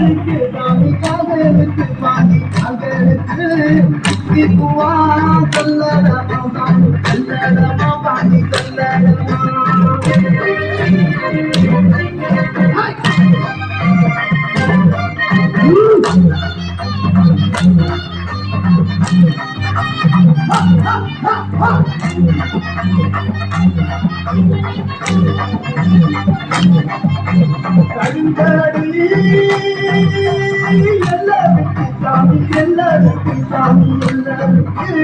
காதலுக்கு சாமி காதலுக்கு பாண்டி காதலுக்கு பூவா சொல்லடமா பாண்டி சொல்லடமா பாண்டி சொல்லடமா கண்களடி எல்லாருக்கு சாமி எல்லாருக்கு சாமி எல்லாருக்கு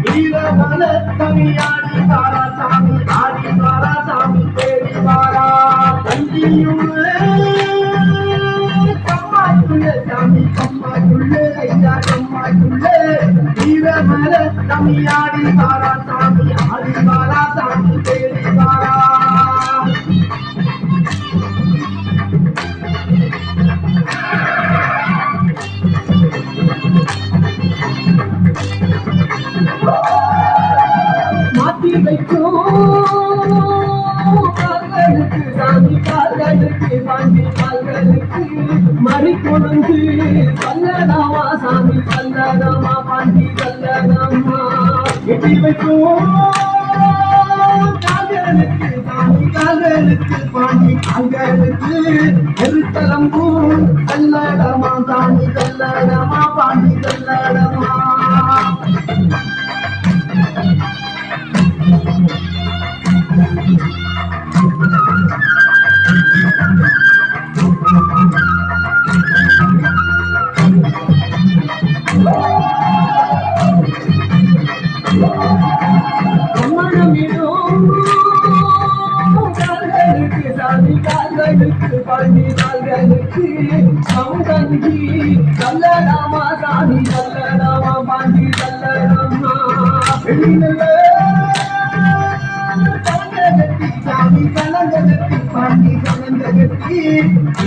வீரமல சாமி ஆடி வாரா சாமி ஆடி வாரா சாமி தேடி வாரா தந்தியுள்ள கம்மாக்குள்ள சாமி கம்மாக்குள்ள ஐயா கம்மாக்குள்ள வீரமல சாமி ஆடி வாரா சாமி ஆடி வாரா சாமி தேடி வாரா மாத்தி வைக்கும் கால்களுக்கு சாமி கால்களுக்கு பாண்டி கால்களுக்கு மறி கொண்டு கல்லடாமா சாமி கல்லடாமா பாண்டி கல்லடாமா எட்டி வைக்கும் கால்களுக்கு சாமி கால்களுக்கு பாண்டி கால்களுக்கு எருத்தலம்பூ கல்லடமா சாமி கல்லடமா பாண்டி கல்லடமா கால்களுக்கு பாண்டி கால்களுக்கு சமுதங்கி கல்லடாமா சாமி கல்லடாமா பாண்டி கல்லடாமா கலங்கலத்தி சாமி கலங்கலத்தி பாண்டி கலங்கலத்தி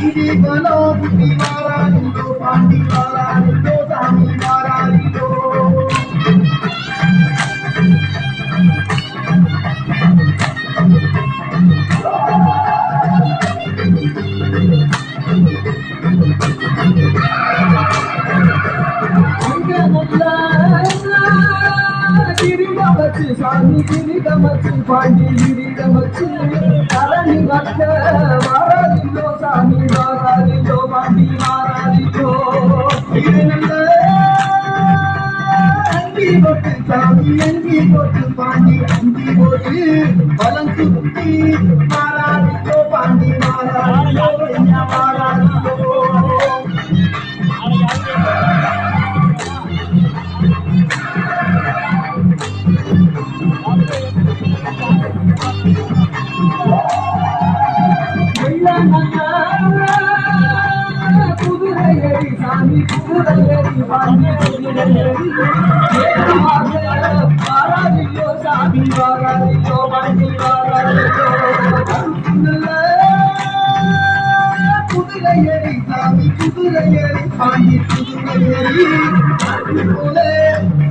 இடி பலோ புத்தி வாரானிலோ பாண்டி வாரானிலோ சாமி வாரானிலோ சாமி கிரிடமச்சு பாண்டி கிரிடமச்சு தரணி வந்த வாராதிலோ சாமி வாராதிலோ பாண்டி வாராதிலோ அங்கி போட்டு சாமி அங்கி போட்டு பாண்டி அங்கி போட்டு பலம் சுத்தி வாராதிலோ பாண்டி வாராதிலோ வாராதிலோ குதிரையடி சாமி குதிரையடி பாண்டி குதிரையடி வாராதிலோ சாமி வாராதிலோ பாண்டி வாராதிலோ குதிரையடி சாமி குதிரையடி பாண்டி குதிரையடி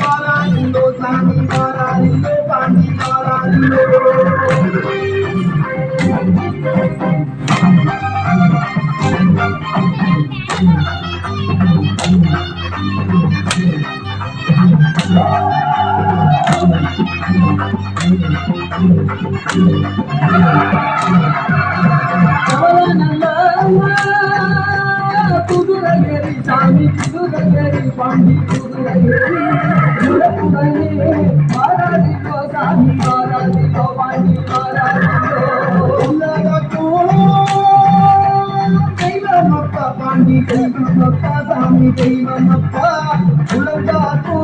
வாராதிலோ சாமி வாராதிலோ பாண்டி வாராதிலோ குதிரையடி சாமி குதிரையடி பாண்டி குதிரையடி வாராதிலோ சாமி வாராதிலோ பாண்டி வாராதிலோ தெய்வமப்பா பாண்டி தெய்வமப்பா சாமி தெய்வமப்பா உலகாத்து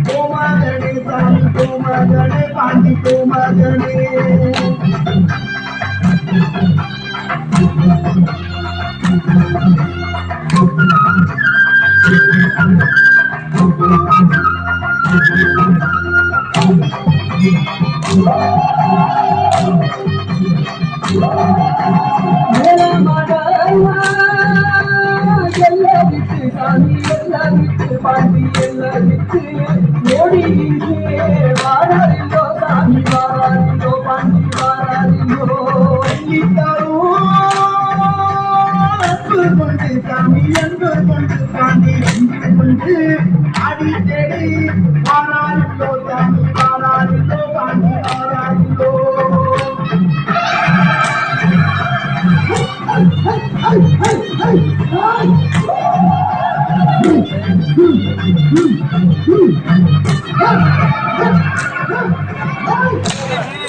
கோமகனே சாமி கோமகனே பாண்டி கோமகனே எல்லாருக்கு சாமி எல்லாருக்கு பாண்டி எல்லாருக்கு ஓடி வாராதிலோ சாமி வாராதிலோ பாண்டி வாராதிலோ கொண்டு சாமி என்று கொண்டு பாண்டி என்று கொண்டு அடி தேடி வாராரில்லோ சாமி வாராரில்லோ பாண்டி வாராரில்லோ Hey!